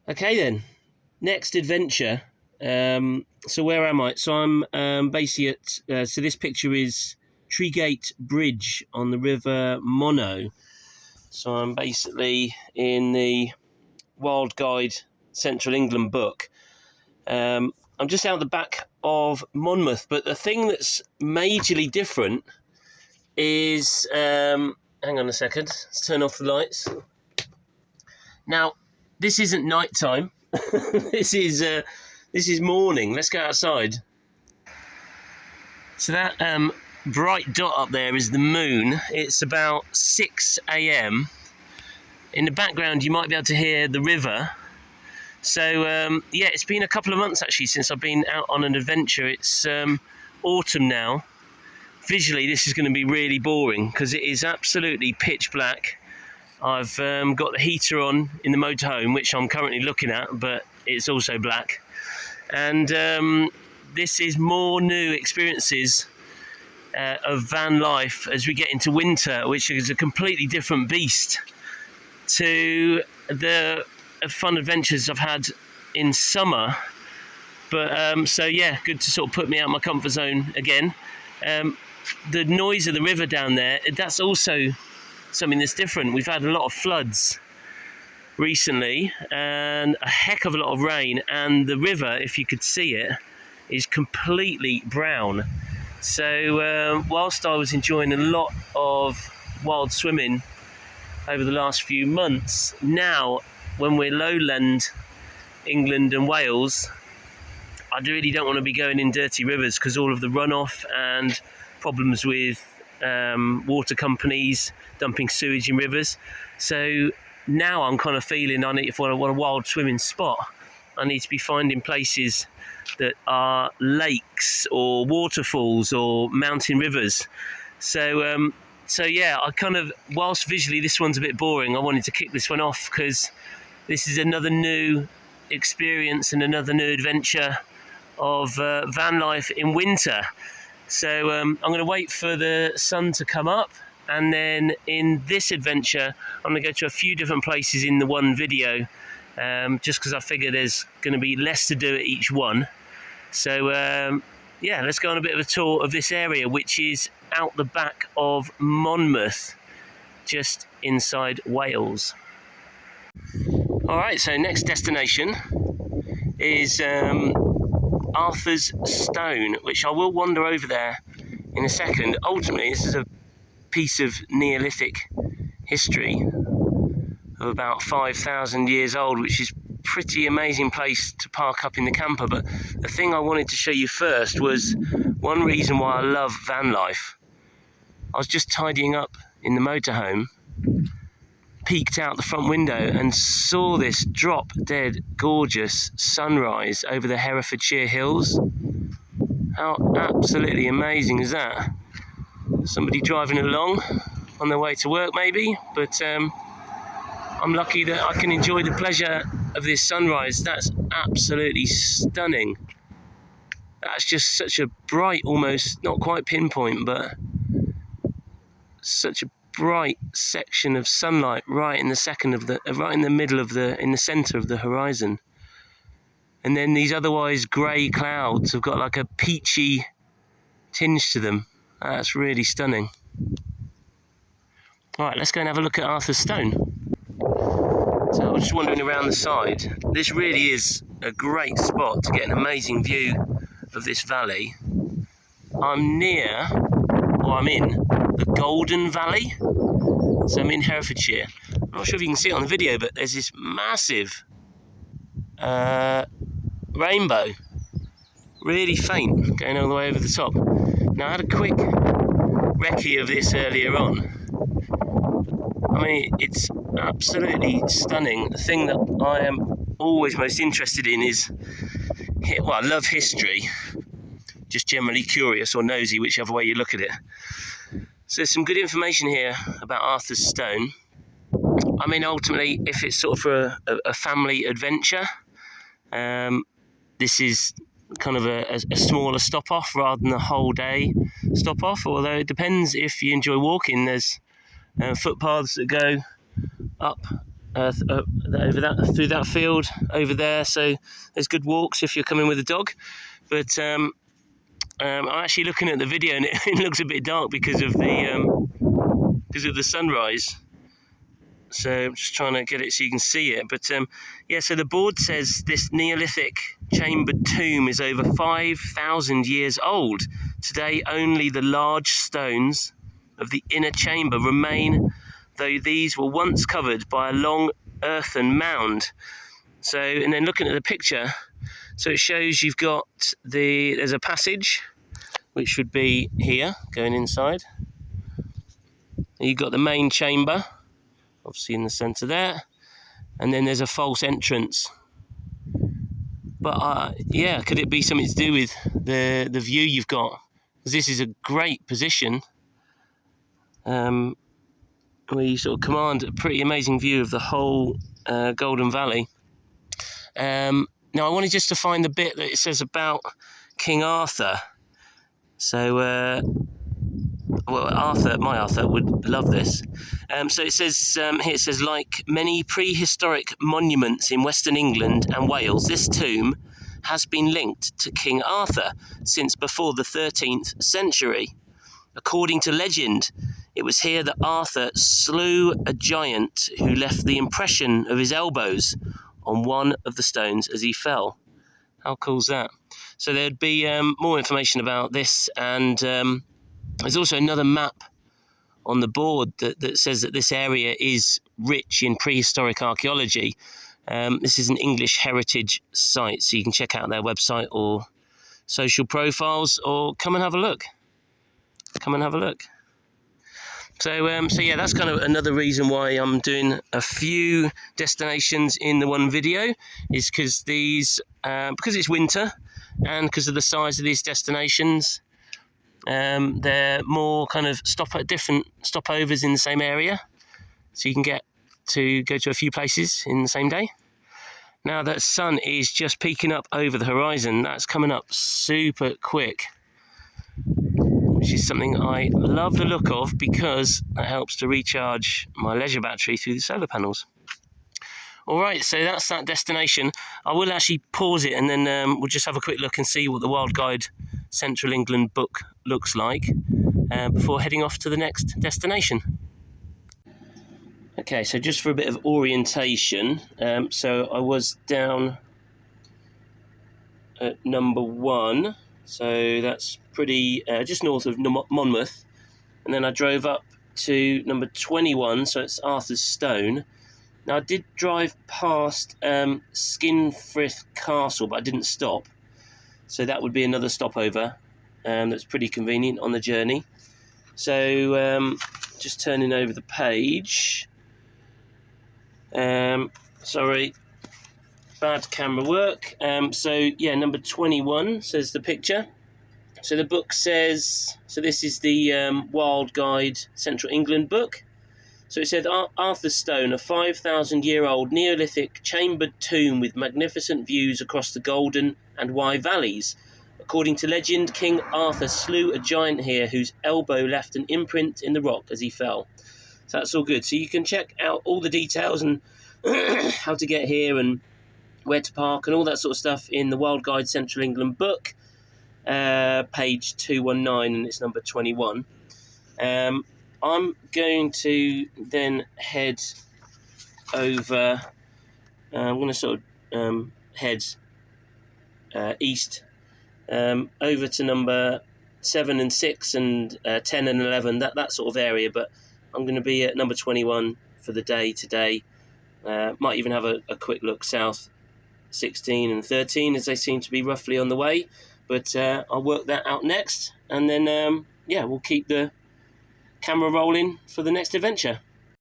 Okay then, next adventure. So where am I? So I'm basically at, so this picture is Treegate Bridge on the River Monnow. So I'm basically in the Wild Guide Central England book. I'm just out the back of Monmouth, but the thing that's majorly different is, hang on a second, let's turn off the lights. Now, this isn't night time. This is morning. Let's go outside. So that bright dot up there is the moon. It's about 6 a.m. In the background, you might be able to hear the river. So yeah, it's been a couple of months actually since I've been out on an adventure. It's autumn now. Visually, this is going to be really boring because it is absolutely pitch black. I've got the heater on in the motorhome, which I'm currently looking at, but it's also black. And this is more new experiences of van life as we get into winter, which is a completely different beast to the fun adventures I've had in summer. But so yeah, good to sort of put me out of my comfort zone again. The noise of the river down there, that's also something that's different. We've had a lot of floods recently and a heck of a lot of rain, and the river, if you could see it, is completely brown. So whilst I was enjoying a lot of wild swimming over the last few months, now when we're lowland England and Wales, I really don't want to be going in dirty rivers because all of the runoff and problems with water companies dumping sewage in rivers. So now I'm kind of feeling if I want a wild swimming spot, I need to be finding places that are lakes or waterfalls or mountain rivers. So yeah, I kind of, whilst visually this one's a bit boring, I wanted to kick this one off because this is another new experience and another new adventure of van life in winter. So I'm going to wait for the sun to come up, and then in this adventure I'm going to go to a few different places in the one video, just because I figure there's going to be less to do at each one. So yeah, let's go on a bit of a tour of this area, which is out the back of Monmouth, just inside Wales. Alright, so next destination is Arthur's Stone, which I will wander over there in a second. Ultimately, this is a piece of Neolithic history of about 5,000 years old, which is a pretty amazing place to park up in the camper. But the thing I wanted to show you first was one reason why I love van life. I was just tidying up in the motorhome, peeked out the front window and saw this drop dead gorgeous sunrise over the Herefordshire hills. How absolutely amazing is that? Somebody driving along on their way to work maybe, but I'm lucky that I can enjoy the pleasure of this sunrise. That's absolutely stunning. That's just such a bright, almost not quite pinpoint, but such a bright section of sunlight right in the middle of in the center of the horizon. And then these otherwise grey clouds have got like a peachy tinge to them. That's really stunning. Alright, let's go and have a look at Arthur's Stone. So I was just wandering around the side. This really is a great spot to get an amazing view of this valley. I'm in the Golden Valley. So I'm in Herefordshire. I'm not sure if you can see it on the video, but there's this massive rainbow, really faint, going all the way over the top. Now I had a quick recce of this earlier on. I mean, it's absolutely stunning. The thing that I am always most interested in is, well, I love history, just generally curious or nosy, whichever way you look at it. So there's some good information here about Arthur's Stone. I mean, ultimately, if it's sort of for a family adventure, this is kind of a smaller stop-off rather than a whole day stop-off, although it depends if you enjoy walking. There's footpaths that go up over that, through that field over there. So there's good walks if you're coming with a dog. But I'm actually looking at the video, and it looks a bit dark because of the sunrise. So I'm just trying to get it so you can see it. But yeah, so the board says this Neolithic chambered tomb is over 5,000 years old. Today, only the large stones of the inner chamber remain, though these were once covered by a long earthen mound. So, and then looking at the picture, so it shows you've got there's a passage, which would be here, going inside. You've got the main chamber, obviously in the centre there, and then there's a false entrance. But yeah, could it be something to do with the view you've got? Because this is a great position, where you sort of command a pretty amazing view of the whole Golden Valley. Now I wanted just to find the bit that it says about King Arthur. So, well, my Arthur would love this. So it says here, it says, like many prehistoric monuments in Western England and Wales, this tomb has been linked to King Arthur since before the 13th century. According to legend, it was here that Arthur slew a giant who left the impression of his elbows on one of the stones as he fell. How cool is that? So there'd be more information about this, and there's also another map on the board that says that this area is rich in prehistoric archaeology. This is an English heritage site, so you can check out their website or social profiles, or come and have a look. So yeah, that's kind of another reason why I'm doing a few destinations in the one video, is because because it's winter and because of the size of these destinations, they're more kind of different stopovers in the same area, so you can go to a few places in the same day. Now that sun is just peeking up over the horizon, that's coming up super quick, which is something I love the look of, because it helps to recharge my leisure battery through the solar panels. Alright, so that's that destination. I will actually pause it, and then we'll just have a quick look and see what the Wild Guide Central England book looks like before heading off to the next destination. Okay, so just for a bit of orientation, so I was down at number 1, so that's pretty just north of Monmouth, and then I drove up to number 21, so it's Arthur's Stone. Now I did drive past Skinfrith Castle, but I didn't stop, so that would be another stopover that's pretty convenient on the journey. So just turning over the page. Sorry, bad camera work. So yeah, number 21 says the picture. So the book says, so this is the Wild Guide Central England book. So it said, Arthur's Stone, a 5,000-year-old Neolithic chambered tomb with magnificent views across the Golden and Wye Valleys. According to legend, King Arthur slew a giant here whose elbow left an imprint in the rock as he fell. So that's all good. So you can check out all the details and how to get here and where to park and all that sort of stuff in the Wild Guide Central England book, page 219, and it's number 21. I'm going to then head over, I'm going to sort of head east over to number 7 and 6 and 10 and 11, that sort of area, but I'm going to be at number 21 for the day today. Might even have a quick look south, 16 and 13, as they seem to be roughly on the way, but I'll work that out next, and then yeah, we'll keep the camera rolling for the next adventure.